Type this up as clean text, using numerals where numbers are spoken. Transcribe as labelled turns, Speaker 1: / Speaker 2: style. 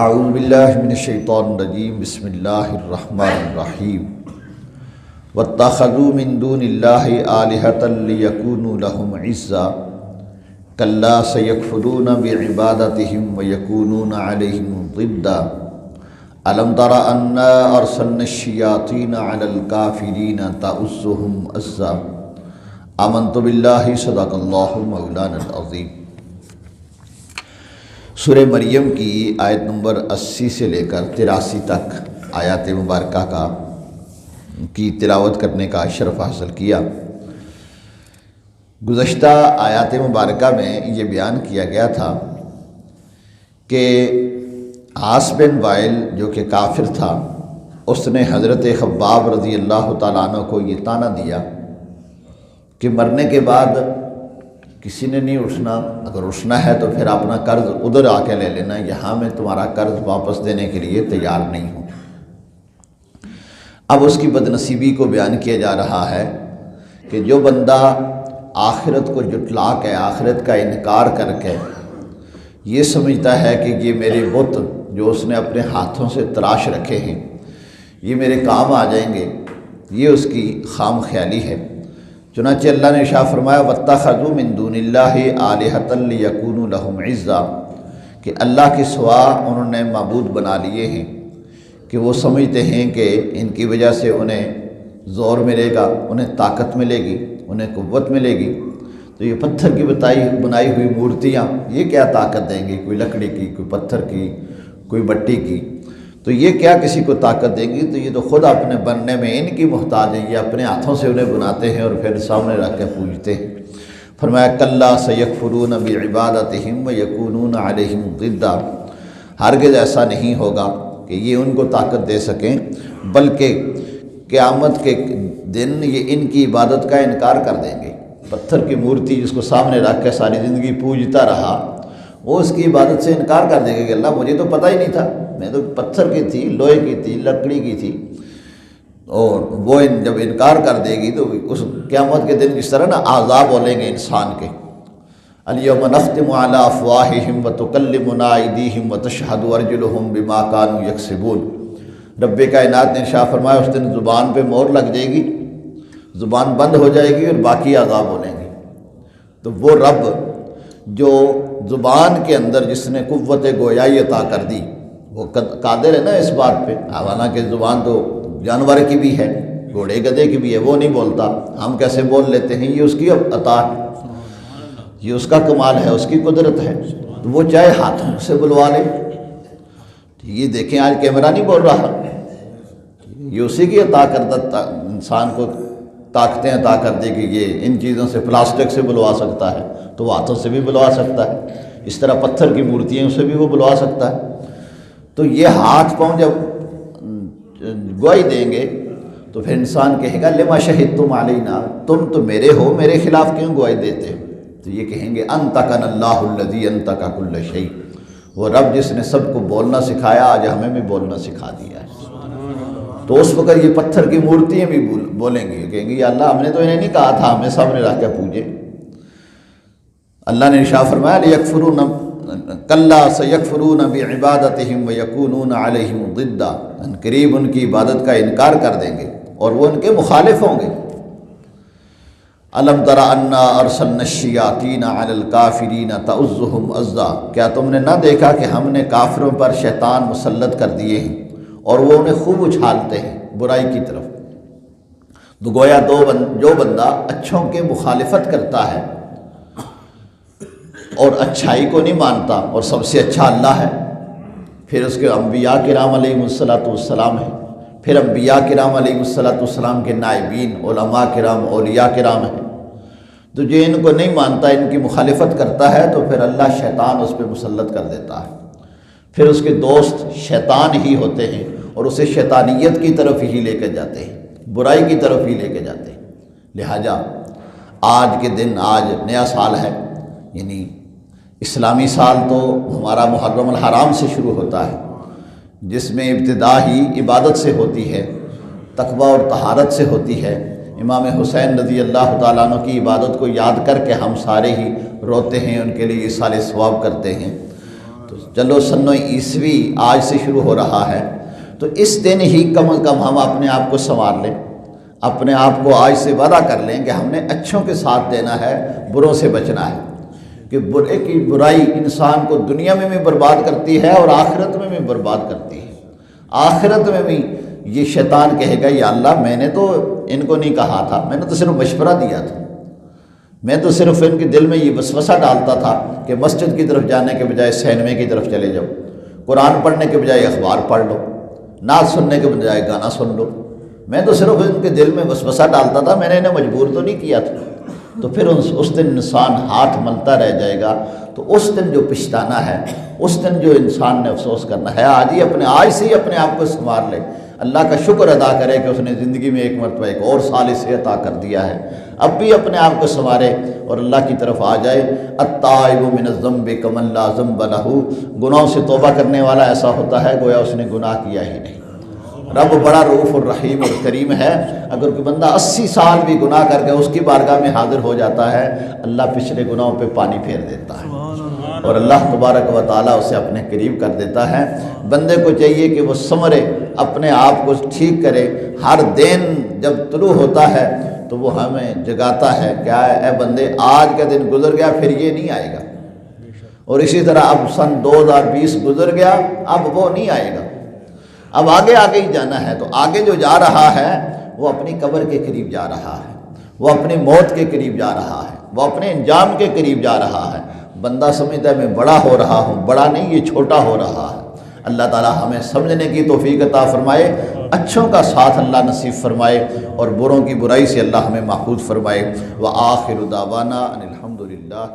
Speaker 1: اعوذ باللہ من الشیطان الرجیم بسم اللہ الرحمن الرحیم واتخذوا من دون اللہ آلہۃ لیکونوا لہم عزا کلا سیکفرون بعبادتہم ویکونون علیہم ضدا الم تر انا ارسلنا الشیاطین علی الکافرین تؤزهم عزا آمنت باللہ صدق اللہ مولانا العظیم۔ سورہ مریم کی آیت نمبر 80 سے لے کر 83 تک آیات مبارکہ کی تلاوت کرنے کا شرف حاصل کیا۔ گزشتہ آیات مبارکہ میں یہ بیان کیا گیا تھا کہ عاص بن وائل جو کہ کافر تھا، اس نے حضرت خباب رضی اللہ تعالیٰ عنہ کو یہ طعنہ دیا کہ مرنے کے بعد کسی نے نہیں اٹھنا، اگر اٹھنا ہے تو پھر اپنا قرض ادھر آ کے لے لینا، یہاں میں تمہارا قرض واپس دینے کے لیے تیار نہیں ہوں۔ اب اس کی بدنصیبی کو بیان کیا جا رہا ہے کہ جو بندہ آخرت کو جھٹلا کے، آخرت کا انکار کر کے یہ سمجھتا ہے کہ یہ میرے بت جو اس نے اپنے ہاتھوں سے تراش رکھے ہیں یہ میرے کام آ جائیں گے، یہ اس کی خام خیالی ہے۔ چنانچہ اللہ نے ارشاد فرمایا واتخذوا من دون اللہ آلہۃ لیکونوا لہم عزا، کہ اللہ کے سوا انہوں نے معبود بنا لیے ہیں کہ وہ سمجھتے ہیں کہ ان کی وجہ سے انہیں زور ملے گا، انہیں طاقت ملے گی، انہیں قوت ملے گی۔ تو یہ پتھر کی بنائی ہوئی مورتیاں یہ کیا طاقت دیں گی؟ کوئی لکڑی کی، کوئی پتھر کی، کوئی مٹی کی، تو یہ کیا کسی کو طاقت دیں گی؟ تو یہ تو خود اپنے بننے میں ان کی محتاج ہیں، یہ اپنے ہاتھوں سے انہیں بناتے ہیں اور پھر سامنے رکھ کے پوجتے ہیں۔ فرمایا کلا سیکفرون بعبادتہم ویکونون علیہم ضدا، ہرگز ایسا نہیں ہوگا کہ یہ ان کو طاقت دے سکیں، بلکہ قیامت کے دن یہ ان کی عبادت کا انکار کر دیں گے۔ پتھر کی مورتی جس کو سامنے رکھ کے ساری زندگی پوجتا رہا، وہ اس کی عبادت سے انکار کر دے گا کہ اللہ مجھے تو پتہ ہی نہیں تھا، میں تو پتھر کی تھی، لوہے کی تھی، لکڑی کی تھی، اور وہ جب انکار کر دے گی تو اس قیامت کے دن اس طرح نا عذاب بولیں گے انسان کے، الیوم نختم علی افواہہم وتکلمنا ایدیہم وتشہد ارجلہم بما کانوا یکسبون۔ رب کائنات نے ارشاد فرمایا اس دن زبان پہ مہر لگ جائے گی، زبان بند ہو جائے گی اور باقی عذاب بولیں گے۔ تو وہ رب جو زبان کے اندر جس نے قوت گویائی عطا کر دی، وہ قادر ہے نا اس بات پہ، حالانکہ زبان تو جانور کی بھی ہے، گھوڑے گدھے کی بھی ہے، وہ نہیں بولتا، ہم کیسے بول لیتے ہیں؟ یہ اس کی عطا ہے، یہ اس کا کمال ہے، اس کی قدرت ہے۔ تو وہ چاہے ہاتھوں سے بلوا لے، یہ دیکھیں آج کیمرہ نہیں بول رہا، یہ اسی کی عطا کردہ انسان کو طاقتیں عطا کر دے کہ یہ ان چیزوں سے، پلاسٹک سے بلوا سکتا ہے تو وہ ہاتھوں سے بھی بلوا سکتا ہے، اس طرح پتھر کی مورتیاں اسے بھی وہ بلوا سکتا ہے۔ تو یہ ہاتھ پاؤں جب گواہی دیں گے تو پھر انسان کہے گا لما شہدتم علینا، تم تو میرے ہو، میرے خلاف کیوں گواہی دیتے ہو؟ تو یہ کہیں گے انطقنا اللہ الذی انطق کل شیء، وہ رب جس نے سب کو بولنا سکھایا آج ہمیں بھی بولنا سکھا دیا ہے۔ تو اس وقت یہ پتھر کی مورتیاں بھی بولیں گی، کہیں گی یا اللہ ہم نے تو انہیں نہیں کہا تھا ہمیں سامنے رکھ کے پوجے۔ اللہ نے ارشاد فرمایا لیکفرون کلا سیکفرون بعبادتہم ویکونون علیہم ضدا، ان قریب ان کی عبادت کا انکار کر دیں گے اور وہ ان کے مخالف ہوں گے۔ الم تر انا ارسلنا الشیاطین علی الکافرین تؤزهم عزا، کیا تم نے نہ دیکھا کہ ہم نے کافروں پر شیطان مسلط کر دیے ہیں اور وہ انہیں خوب اچھالتے ہیں برائی کی طرف۔ تو گویا جو بندہ اچھوں کے مخالفت کرتا ہے اور اچھائی کو نہیں مانتا، اور سب سے اچھا اللہ ہے، پھر اس کے انبیاء کرام علیہم السلام ہیں، پھر انبیاء کرام علیہم السلام کے نائبین علماء کرام، اولیاء کرام ہیں۔ تو جو ان کو نہیں مانتا، ان کی مخالفت کرتا ہے، تو پھر اللہ شیطان اس پہ مسلط کر دیتا ہے، پھر اس کے دوست شیطان ہی ہوتے ہیں اور اسے شیطانیت کی طرف ہی لے کے جاتے ہیں، برائی کی طرف ہی لے کے جاتے ہیں۔ لہٰذا آج کے دن، آج نیا سال ہے، یعنی اسلامی سال تو ہمارا محرم الحرام سے شروع ہوتا ہے، جس میں ابتدا ہی عبادت سے ہوتی ہے، تقویٰ اور طہارت سے ہوتی ہے۔ امام حسین رضی اللہ تعالیٰ عنہ کی عبادت کو یاد کر کے ہم سارے ہی روتے ہیں، ان کے لیے سال ثواب کرتے ہیں۔ تو تو چلو سنو عیسوی آج سے شروع ہو رہا ہے، تو اس دن ہی کم از کم ہم اپنے آپ کو سنوار لیں، اپنے آپ کو آج سے وعدہ کر لیں کہ ہم نے اچھوں کے ساتھ دینا ہے، بروں سے بچنا ہے، کہ برے کی برائی انسان کو دنیا میں بھی برباد کرتی ہے اور آخرت میں بھی برباد کرتی ہے۔ آخرت میں بھی یہ شیطان کہے گا یا اللہ میں نے تو ان کو نہیں کہا تھا، میں نے تو صرف مشورہ دیا تھا، میں تو صرف ان کے دل میں یہ وسوسہ ڈالتا تھا کہ مسجد کی طرف جانے کے بجائے سینمے کی طرف چلے جاؤ، قرآن پڑھنے کے بجائے اخبار پڑھ لو، نعت سننے کے بجائے گانا سن لو، میں تو صرف ان کے دل میں وسوسہ ڈالتا تھا، میں نے انہیں مجبور تو نہیں کیا تھا۔ تو پھر اس دن انسان ہاتھ ملتا رہ جائے گا۔ تو اس دن جو پچھتانا ہے، اس دن جو انسان نے افسوس کرنا ہے، آج سے ہی اپنے آپ کو سنوار لے، اللہ کا شکر ادا کرے کہ اس نے زندگی میں ایک مرتبہ ایک اور سال اسے عطا کر دیا ہے۔ اب بھی اپنے آپ کو سنوارے اور اللہ کی طرف آ جائے۔ التائب من الذنب کمن لا ذنب لہ، گناہوں سے توبہ کرنے والا ایسا ہوتا ہے گویا اس نے گناہ کیا ہی نہیں۔ رب بڑا رؤوف الرحیم اور کریم ہے، اگر کوئی بندہ 80 سال بھی گناہ کر کے اس کی بارگاہ میں حاضر ہو جاتا ہے، اللہ پچھلے گناہوں پہ پانی پھیر دیتا ہے اور اللہ تبارک و تعالیٰ اسے اپنے قریب کر دیتا ہے۔ بندے کو چاہیے کہ وہ سنورے، اپنے آپ کو ٹھیک کرے۔ ہر دن جب طلوع ہوتا ہے تو وہ ہمیں جگاتا ہے، کیا ہے اے بندے آج کا دن گزر گیا، پھر یہ نہیں آئے گا، اور اسی طرح اب سن 2020 گزر گیا، اب وہ نہیں آئے گا، اب آگے ہی جانا ہے۔ تو آگے جو جا رہا ہے وہ اپنی قبر کے قریب جا رہا ہے، وہ اپنی موت کے قریب جا رہا ہے، وہ اپنے انجام کے قریب جا رہا ہے۔ بندہ سمجھتا ہے میں بڑا ہو رہا ہوں، بڑا نہیں، یہ چھوٹا ہو رہا ہے۔ اللہ تعالی ہمیں سمجھنے کی توفیق عطا فرمائے، اچھوں کا ساتھ اللہ نصیب فرمائے اور بروں کی برائی سے اللہ ہمیں محفوظ فرمائے۔ وآخر دعوانا ان الحمد للہ۔